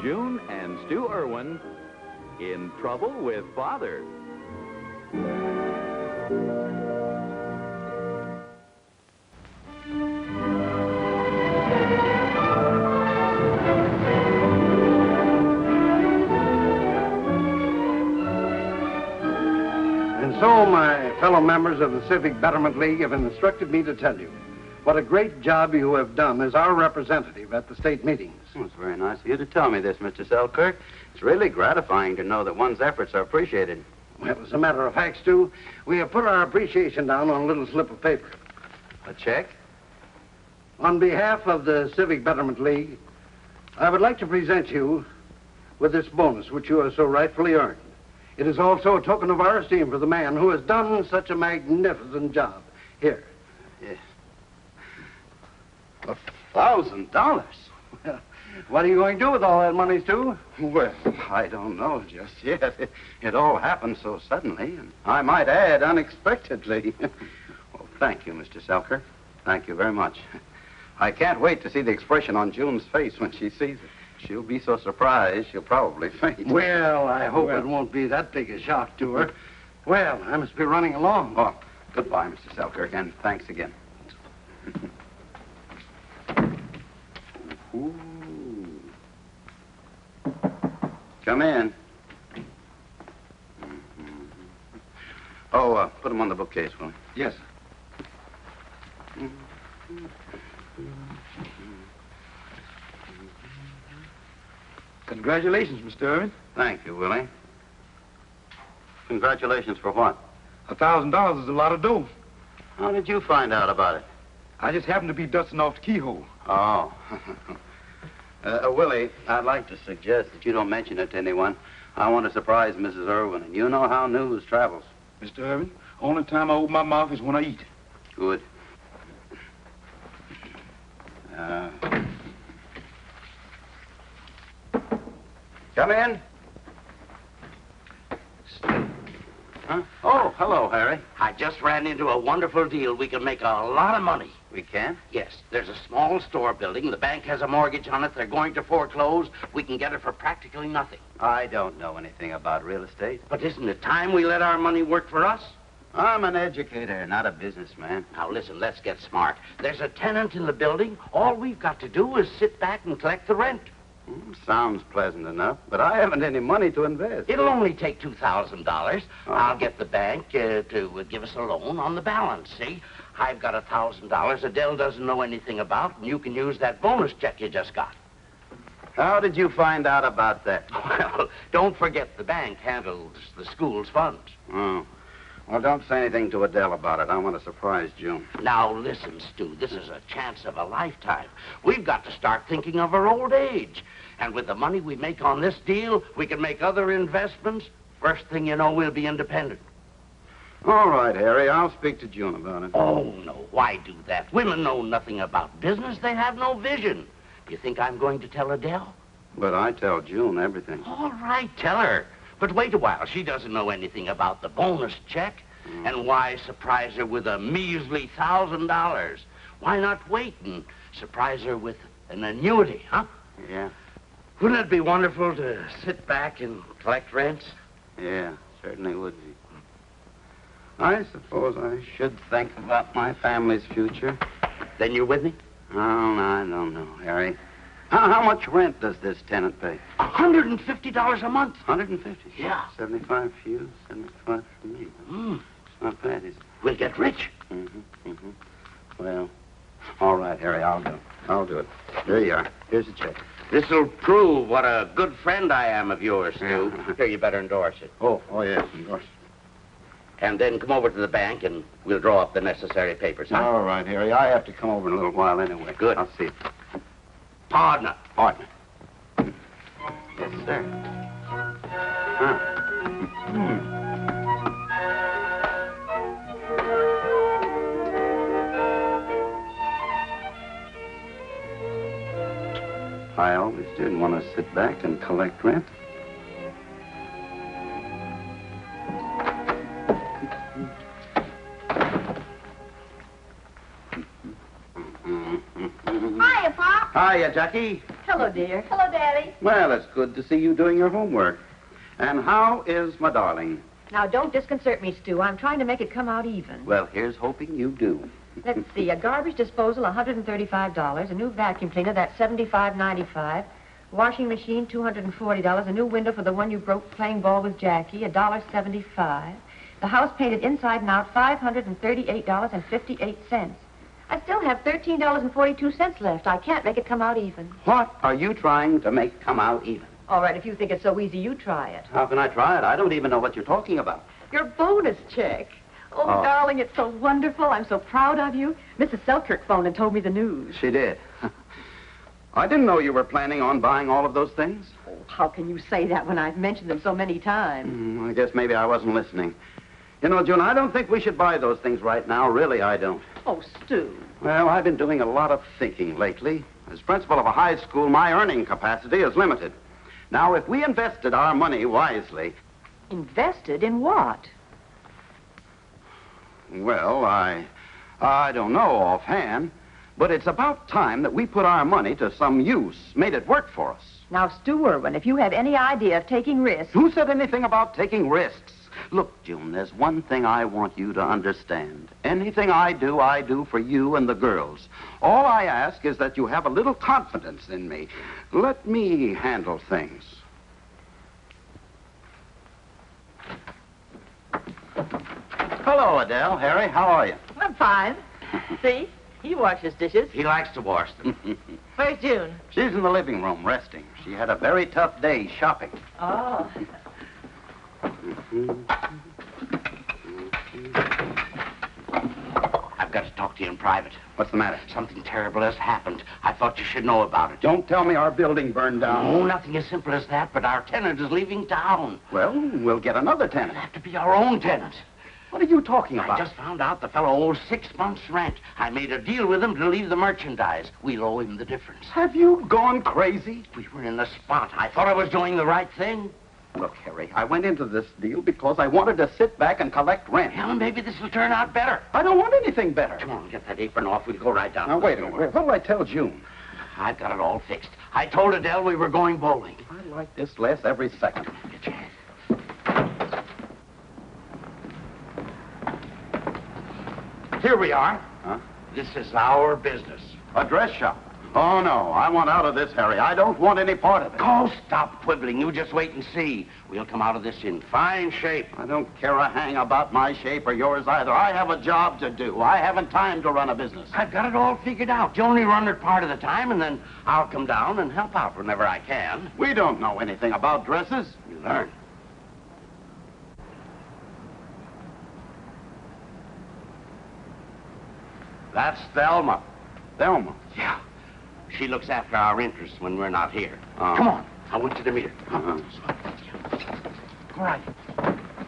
June and Stu Erwin in Trouble with Father. And so my fellow members of the Civic Betterment League have instructed me to tell you what a great job you have done as our representative at the state meetings. Well, it's very nice of you to tell me this, Mr. Selkirk. It's really gratifying to know that one's efforts are appreciated. Well, as a matter of fact, Stu, we have put our appreciation down on a little slip of paper. A check? On behalf of the Civic Betterment League, I would like to present you with this bonus which you have so rightfully earned. It is also a token of our esteem for the man who has done such a magnificent job. Here. Yes. $1,000? Well, what are you going to do with all that money, Stu? Well, I don't know just yet. It all happened so suddenly, and I might add, unexpectedly. Well, thank you, Mr. Selkirk. Thank you very much. I can't wait to see the expression on June's face when she sees it. She'll be so surprised, she'll probably faint. Well, I hope it won't be that big a shock to her. Well, I must be running along. Oh, goodbye, Mr. Selkirk, and thanks again. Ooh. Come in. Oh, put them on the bookcase, will you? Yes. Congratulations, Mr. Erwin. Thank you, Willie. Congratulations for what? $1,000 is a lot of dough. How did you find out about it? I just happened to be dusting off the keyhole. Oh. Willie, I'd like to suggest that you don't mention it to anyone. I want to surprise Mrs. Erwin, and you know how news travels. Mr. Erwin, only time I open my mouth is when I eat. Good. Come in. Huh? Oh, hello, Harry. I just ran into a wonderful deal. We can make a lot of money. We can? Yes, there's a small store building. The bank has a mortgage on it. They're going to foreclose. We can get it for practically nothing. I don't know anything about real estate. But isn't it time we let our money work for us? I'm an educator, not a businessman. Now, listen, let's get smart. There's a tenant in the building. All we've got to do is sit back and collect the rent. Sounds pleasant enough, but I haven't any money to invest. It'll only take $2,000. I'll get the bank to give us a loan on the balance, see? I've got $1,000 Adele doesn't know anything about, and you can use that bonus check you just got. How did you find out about that? Well, don't forget the bank handles the school's funds. Oh. Well, don't say anything to Adele about it. I want to surprise June. Now, listen, Stu, this is a chance of a lifetime. We've got to start thinking of our old age. And with the money we make on this deal, we can make other investments. First thing you know, we'll be independent. All right, Harry. I'll speak to June about it. Oh, no. Why do that? Women know nothing about business. They have no vision. Do you think I'm going to tell Adele? But I tell June everything. All right, tell her. But wait a while. She doesn't know anything about the bonus check. And why surprise her with a measly $1,000? Why not wait and surprise her with an annuity, huh? Yeah. Wouldn't it be wonderful to sit back and collect rents? Yeah, certainly would be. I suppose I should think about my family's future. Then you're with me? Oh, no, I don't know, Harry. How much rent does this tenant pay? $150 a month. 150? Yeah. 75 for you, 75 for me. It's not bad, is it? We'll get rich. Well, all right, Harry, I'll do it. I'll do it. Here you are. Here's the check. This'll prove what a good friend I am of yours, Stu. Yeah. Here, you better endorse it. Oh, yes, endorse. And then come over to the bank and we'll draw up the necessary papers, huh? All right, Harry. I have to come over in a little while anyway. Good. I'll see you. Partner. Partner. Yes, sir. I always did want to sit back and collect rent. Hiya, Pop. Hiya, Jackie. Hello, dear. Hello, Daddy. Well, it's good to see you doing your homework. And how is my darling? Now, don't disconcert me, Stu. I'm trying to make it come out even. Well, here's hoping you do. Let's see. A garbage disposal, $135. A new vacuum cleaner, that's $75.95. Washing machine, $240. A new window for the one you broke playing ball with Jackie, $1.75. The house painted inside and out, $538.58. I still have $13.42 left. I can't make it come out even. What are you trying to make come out even? All right, if you think it's so easy, you try it. How can I try it? I don't even know what you're talking about. Your bonus check. Oh, darling, it's so wonderful. I'm so proud of you. Mrs. Selkirk phoned and told me the news. She did. I didn't know you were planning on buying all of those things. Oh, how can you say that when I've mentioned them so many times? I guess maybe I wasn't listening. You know, June, I don't think we should buy those things right now. Really, I don't. Oh, Stu. Well, I've been doing a lot of thinking lately. As principal of a high school, my earning capacity is limited. Now, if we invested our money wisely... Invested in what? Well, I don't know offhand, but it's about time that we put our money to some use, made it work for us. Now, Stu Erwin, if you have any idea of taking risks... Who said anything about taking risks? Look, June, there's one thing I want you to understand. Anything I do for you and the girls. All I ask is that you have a little confidence in me. Let me handle things. Hello, Adele. Harry, how are you? I'm fine. See? He washes dishes. He likes to wash them. Where's June? She's in the living room resting. She had a very tough day shopping. Oh. I've got to talk to you in private. What's the matter? Something terrible has happened. I thought you should know about it. Don't tell me our building burned down. Oh, nothing as simple as that, but our tenant is leaving town. Well, we'll get another tenant. It'll have to be our own tenant. What are you talking about? I just found out the fellow owes 6 months' rent. I made a deal with him to leave the merchandise. We'll owe him the difference. Have you gone crazy? We were in the spot. I thought I was doing the right thing. Look, Harry, I went into this deal because I wanted to sit back and collect rent. Well, maybe this will turn out better. I don't want anything better. Come on, get that apron off. We'll go right down. Now, wait a minute. What did I tell June? I've got it all fixed. I told Adele we were going bowling. I like this less every second. Get your head. Here we are. Huh? This is our business. A dress shop. Oh, no. I want out of this, Harry. I don't want any part of it. Oh, stop quibbling. You just wait and see. We'll come out of this in fine shape. I don't care a hang about my shape or yours either. I have a job to do. I haven't time to run a business. I've got it all figured out. You only run it part of the time, and then I'll come down and help out whenever I can. We don't know anything about dresses. You learn. That's Thelma. Thelma. Yeah. She looks after our interests when we're not here. Oh. Come on. I want you to meet her. Uh-huh. Go right.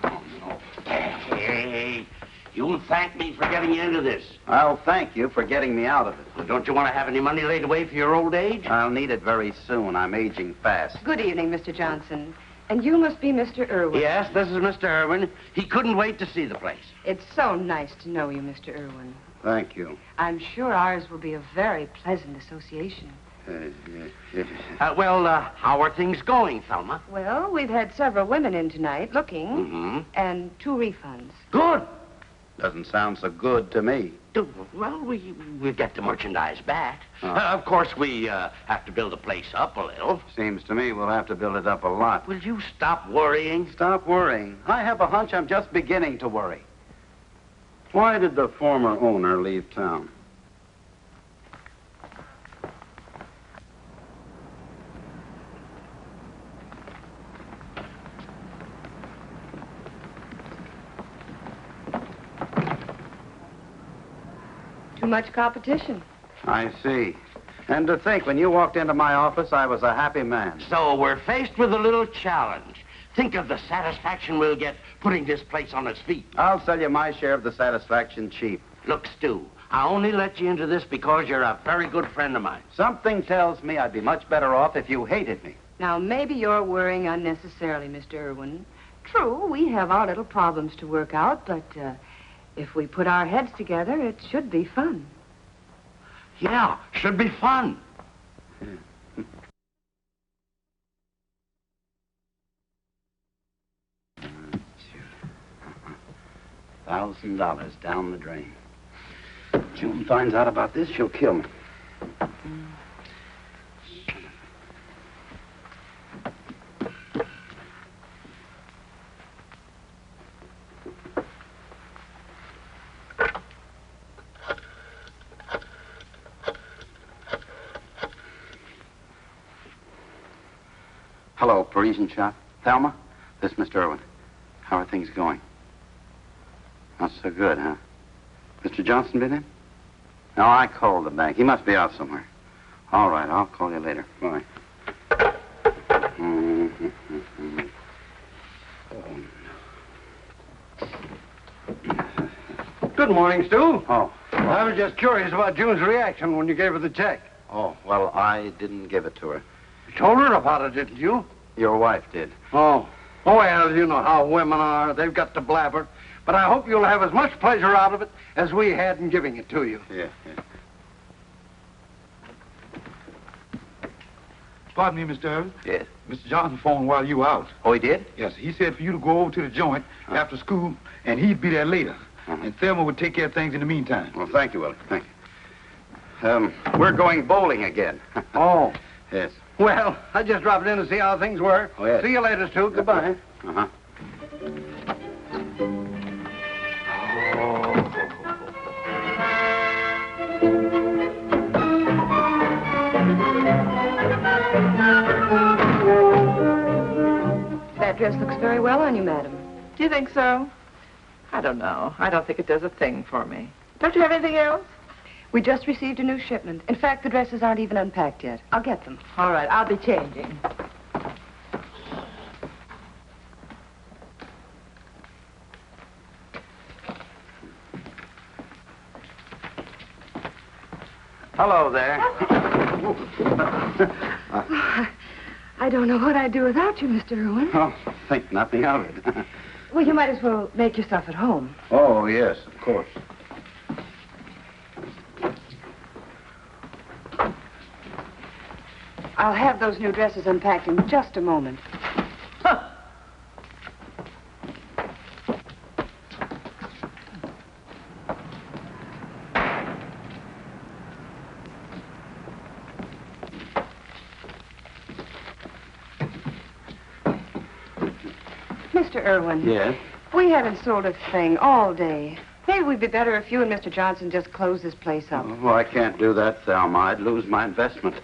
Oh, no. Hey, you'll thank me for getting you into this. I'll thank you for getting me out of it. Well, don't you want to have any money laid away for your old age? I'll need it very soon. I'm aging fast. Good evening, Mr. Johnson. And you must be Mr. Erwin. Yes, this is Mr. Erwin. He couldn't wait to see the place. It's so nice to know you, Mr. Erwin. Thank you. I'm sure ours will be a very pleasant association. How are things going, Thelma? Well, we've had several women in tonight looking, Mm-hmm. and 2 refunds. Good. Doesn't sound so good to me. Well, we'll get the merchandise back. Oh. Of course, we have to build the place up a little. Seems to me we'll have to build it up a lot. Will you stop worrying? Stop worrying. I have a hunch I'm just beginning to worry. Why did the former owner leave town? Too much competition. I see. And to think, when you walked into my office, I was a happy man. So we're faced with a little challenge. Think of the satisfaction we'll get putting this place on its feet. I'll sell you my share of the satisfaction cheap. Look, Stu, I only let you into this because you're a very good friend of mine. Something tells me I'd be much better off if you hated me. Now, maybe you're worrying unnecessarily, Mr. Erwin. True, we have our little problems to work out, but if we put our heads together, it should be fun. Yeah, should be fun. $1,000 down the drain. June finds out about this, she'll kill me. Hello, Parisian shop. Thelma, this is Mr. Erwin. How are things going? Not so good, huh? Mr. Johnson been in? No, I called the bank. He must be out somewhere. All right, I'll call you later. Bye. Good morning, Stu. Oh. I was just curious about June's reaction when you gave her the check. Oh, well, I didn't give it to her. You told her about it, didn't you? Your wife did. Oh. Oh, well, you know how women are. They've got to blabber. But I hope you'll have as much pleasure out of it as we had in giving it to you. Yeah. Pardon me, Mr. Erwin. Yes. Mr. Johnson phoned while you were out. Oh, he did? Yes, he said for you to go over to the joint after school, and he'd be there later. And Thelma would take care of things in the meantime. Well, thank you, Willie. Thank you. We're going bowling again. Oh. Yes. Well, I just dropped in to see how things were. Oh, yes. See you later, Stu. Goodbye. Uh-huh. That dress looks very well on you, madam. Do you think so? I don't know. I don't think it does a thing for me. Don't you have anything else? We just received a new shipment. In fact, the dresses aren't even unpacked yet. I'll get them. All right, I'll be changing. Hello there. I don't know what I'd do without you, Mr. Erwin. Oh, think nothing of it. Well, you might as well make yourself at home. Oh, yes, of course. I'll have those new dresses unpacked in just a moment. Mr. Erwin. Yes? We haven't sold a thing all day. Maybe we'd be better if you and Mr. Johnson just closed this place up. Oh, I can't do that, Thelma. I'd lose my investment.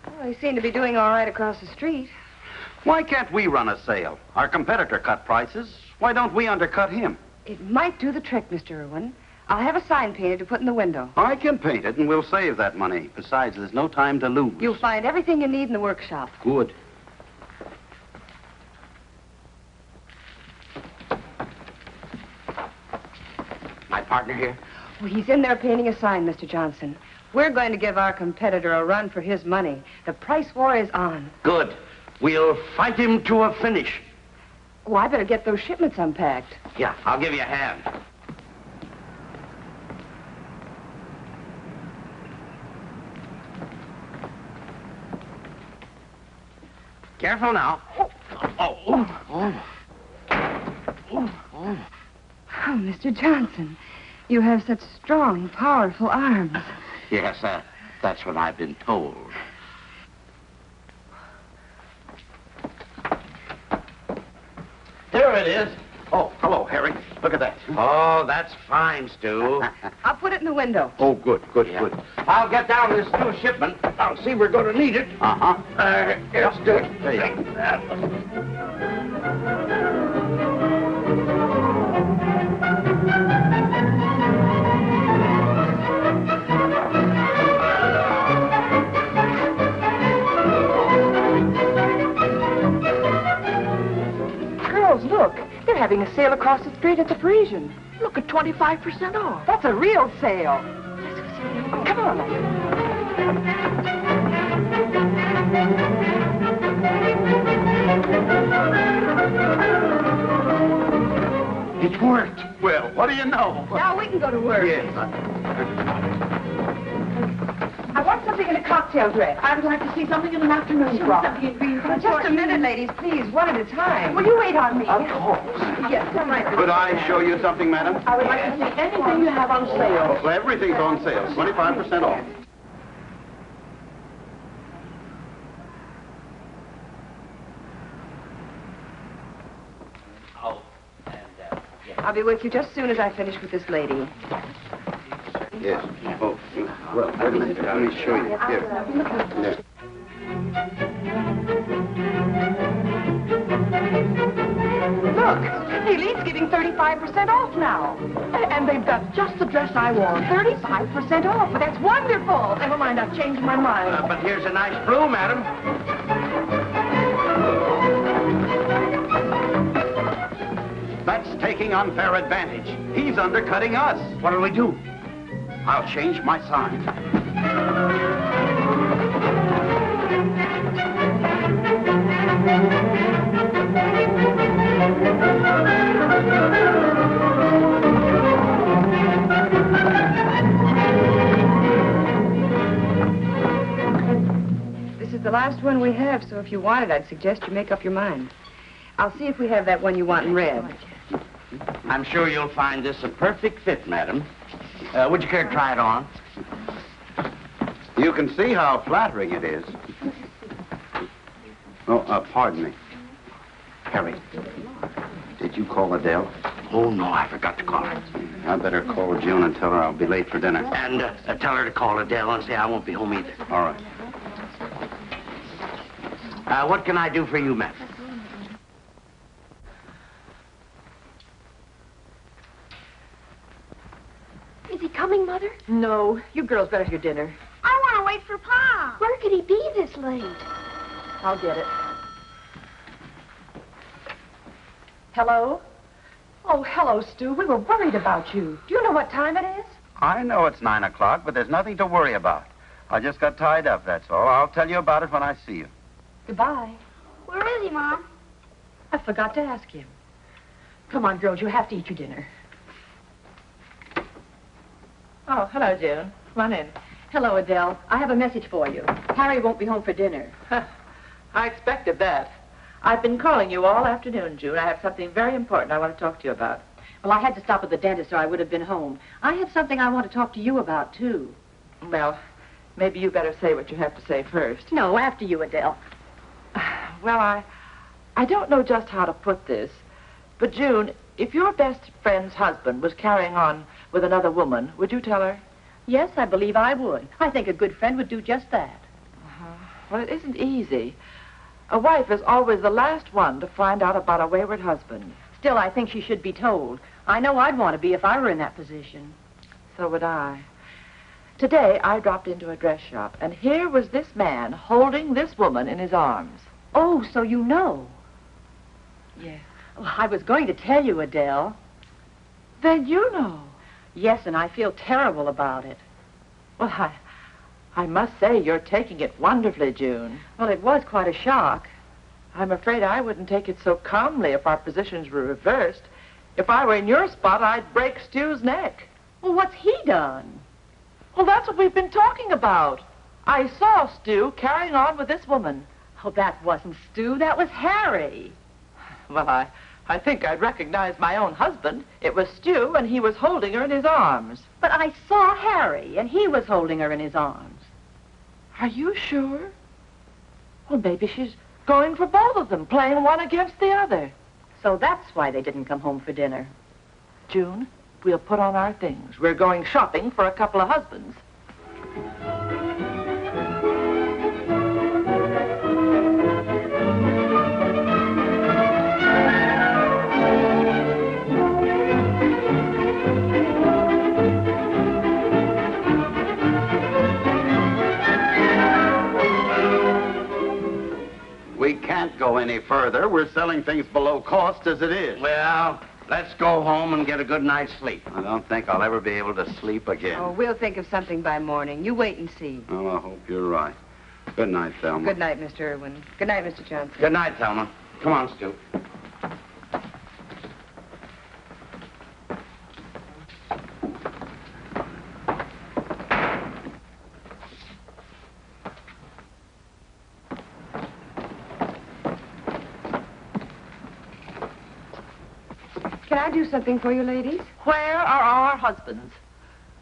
Well, they seem to be doing all right across the street. Why can't we run a sale? Our competitor cut prices. Why don't we undercut him? It might do the trick, Mr. Erwin. I'll have a sign painted to put in the window. I can paint it, and we'll save that money. Besides, there's no time to lose. You'll find everything you need in the workshop. Good. My partner here? Well, he's in there painting a sign, Mr. Johnson. We're going to give our competitor a run for his money. The price war is on. Good. We'll fight him to a finish. Oh, I better get those shipments unpacked. Yeah, I'll give you a hand. Careful now. Oh, Mr. Johnson, you have such strong, powerful arms. Yes, that's what I've been told. There it is. Oh, hello, Harry. Look at that. Oh, that's fine, Stu. I'll put it in the window. Oh, good. Yeah. I'll get down this new shipment. I'll see we're going to need it. Uh-huh. Let's do it. There you go. Girls, look. They're having a sale across the street at the Parisian. Look at 25% off. That's a real sale. Let's go see. Come on. It's worked. Well, what do you know? Now we can go to work. Yes. I want something in a cocktail dress. I would like to see something in an afternoon frock. Just a minute, ladies, please. One at a time. Will you wait on me? Of course. Yes, come right. Could I show you something, madam? I would like to see anything you have on sale. Well, everything's on sale. 25% off. I'll be with you just as soon as I finish with this lady. Yes. Oh, well, wait a minute. Let me show you. Here. There. Look, Haley's giving 35% off now. And they've got just the dress I wore. 35% off. But that's wonderful. Never mind, I've changed my mind. But here's a nice brew, madam. That's taking unfair advantage. He's undercutting us. What'll we do? I'll change my sign. This is the last one we have, so if you want it, I'd suggest you make up your mind. I'll see if we have that one you want in red. I'm sure you'll find this a perfect fit, madam. Would you care to try it on? You can see how flattering it is. Oh, pardon me. Harry, did you call Adele? Oh, no, I forgot to call her. I better call June and tell her I'll be late for dinner. And tell her to call Adele and say I won't be home either. All right. What can I do for you, ma'am? Is he coming, Mother? No, you girls better have your dinner. I want to wait for Pa. Where could he be this late? I'll get it. Hello? Oh, hello, Stu. We were worried about you. Do you know what time it is? I know it's 9 o'clock, but there's nothing to worry about. I just got tied up, that's all. I'll tell you about it when I see you. Goodbye. Where is he, Mom? I forgot to ask him. Come on, girls, you have to eat your dinner. Oh, hello, June. Come on in. Hello, Adele. I have a message for you. Harry won't be home for dinner. I expected that. I've been calling you all afternoon, June. I have something very important I want to talk to you about. Well, I had to stop at the dentist or I would have been home. I have something I want to talk to you about, too. Well, maybe you better say what you have to say first. No, after you, Adele. Well, I don't know just how to put this, but June, if your best friend's husband was carrying on with another woman, would you tell her? Yes, I believe I would. I think a good friend would do just that. Well, it isn't easy. A wife is always the last one to find out about a wayward husband. Still, I think she should be told. I know I'd want to be if I were in that position. So would I. Today, I dropped into a dress shop, and here was this man holding this woman in his arms. Oh, so you know. Yes. Well, I was going to tell you, Adele. Then you know. Yes, and I feel terrible about it. Well, I must say you're taking it wonderfully, June. Well, it was quite a shock. I'm afraid I wouldn't take it so calmly if our positions were reversed. If I were in your spot, I'd break Stu's neck. Well, what's he done? Well, that's what we've been talking about. I saw Stu carrying on with this woman. Oh, that wasn't Stu. That was Harry. Well, I think I'd recognize my own husband. It was Stu, and he was holding her in his arms. But I saw Harry, and he was holding her in his arms. Are you sure? Well, maybe she's going for both of them, playing one against the other. So that's why they didn't come home for dinner. June, we'll put on our things. We're going shopping for a couple of husbands. We can't go any further. We're selling things below cost as it is. Well, let's go home and get a good night's sleep. I don't think I'll ever be able to sleep again. Oh, we'll think of something by morning. You wait and see. Oh, I hope you're right. Good night, Thelma. Good night, Mr. Erwin. Good night, Mr. Johnson. Good night, Thelma. Come on, Stu. Can I do something for you, ladies? Where are our husbands?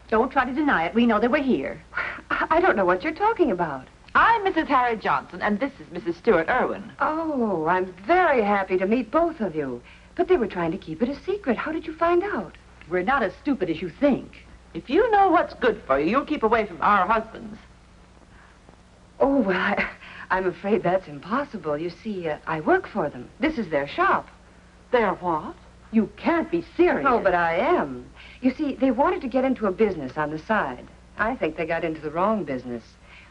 Don't try to deny it. We know they were here. I don't know what you're talking about. I'm Mrs. Harry Johnson, and this is Mrs. Stuart Erwin. Oh, I'm very happy to meet both of you. But they were trying to keep it a secret. How did you find out? We're not as stupid as you think. If you know what's good for you, you'll keep away from our husbands. Oh, well, I'm afraid that's impossible. You see, I work for them. This is their shop. Their what? You can't be serious. Oh, but I am. You see, they wanted to get into a business on the side. I think they got into the wrong business.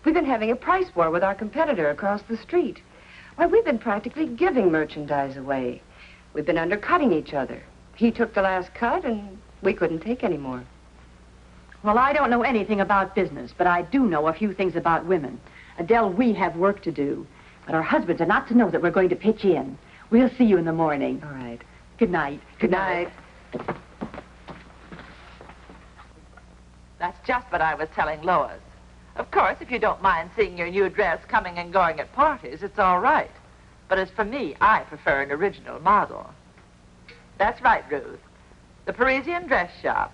We've been having a price war with our competitor across the street. Why, we've been practically giving merchandise away. We've been undercutting each other. He took the last cut, and we couldn't take any more. Well, I don't know anything about business, but I do know a few things about women. Adele, we have work to do. But our husbands are not to know that we're going to pitch in. We'll see you in the morning. All right. Good night. Good night. That's just what I was telling Lois. Of course, if you don't mind seeing your new dress coming and going at parties, it's all right. But as for me, I prefer an original model. That's right, Ruth. The Parisian dress shop.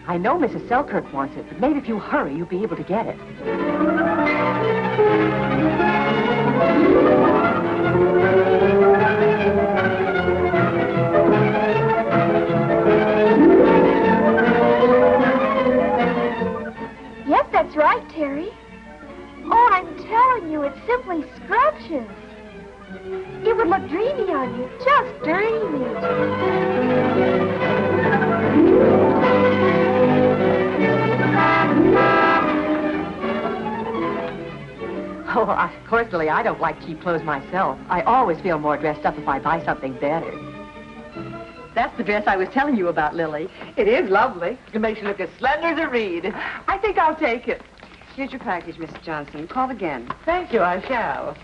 I know Mrs. Selkirk wants it, but maybe if you hurry, you'll be able to get it. Yes, that's right, Terry. Oh, I'm telling you, it's simply scrumptious. It would look dreamy on you, just dreamy. Oh, of course, Lily, I don't like cheap clothes myself. I always feel more dressed up if I buy something better. That's the dress I was telling you about, Lily. It is lovely. It makes you look as slender as a reed. I think I'll take it. Here's your package, Mrs. Johnson. Call again. Thank you, I shall.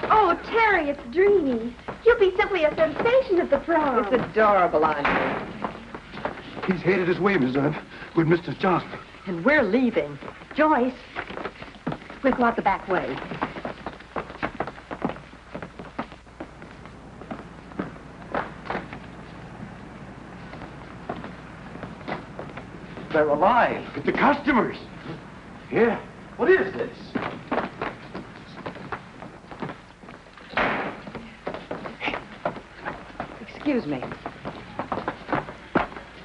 Oh, Terry, it's dreamy. You'll be simply a sensation at the prom. It's adorable, Andre. He's headed this way, Miss Dunn, with Mr. Johnson. And we're leaving. Joyce, we'll go out the back way. They're alive. It's the customers. Yeah. What is this? Excuse me.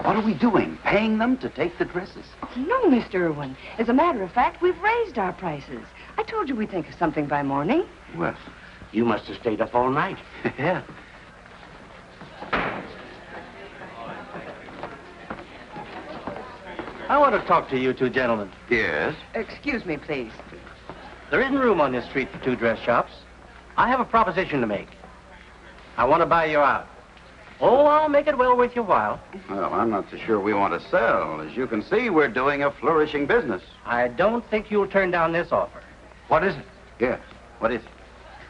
What are we doing? Paying them to take the dresses? No, Mr. Erwin. As a matter of fact, we've raised our prices. I told you we'd think of something by morning. Well, You must have stayed up all night. yeah. I want to talk to you two gentlemen. Yes? Excuse me, please. There isn't room on this street for two dress shops. I have a proposition to make. I want to buy you out. Oh, I'll make it well worth your while. Well, I'm not so sure we want to sell. As you can see, we're doing a flourishing business. I don't think you'll turn down this offer. What is it? Yes. What is it?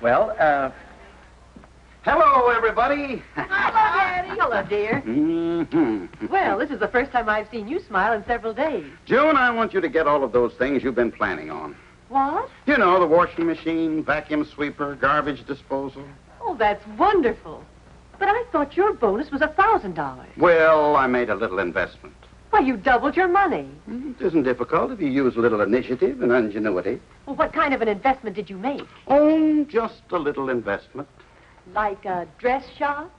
Well, Hello, everybody. Hello, Daddy. Hello, dear. Mm-hmm. Well, this is the first time I've seen you smile in several days. June, I want you to get all of those things you've been planning on. What? You know, the washing machine, vacuum sweeper, garbage disposal. Oh, that's wonderful. But I thought your bonus was $1,000. Well, I made a little investment. Why, you doubled your money. It isn't difficult if you use a little initiative and ingenuity. Well, what kind of an investment did you make? Oh, just a little investment. Like a dress shop?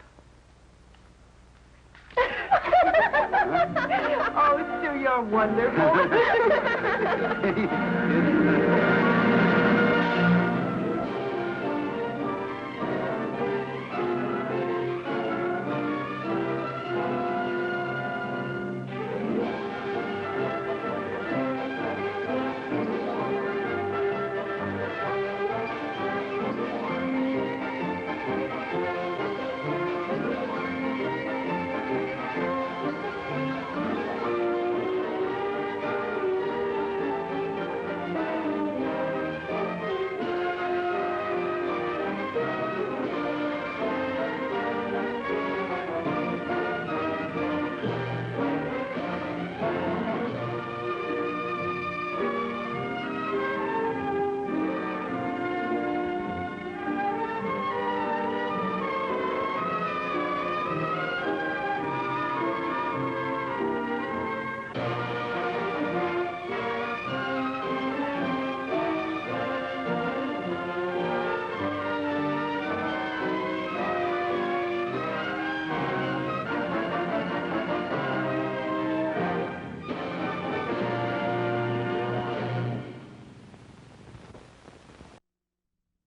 Oh, Stu, you're wonderful.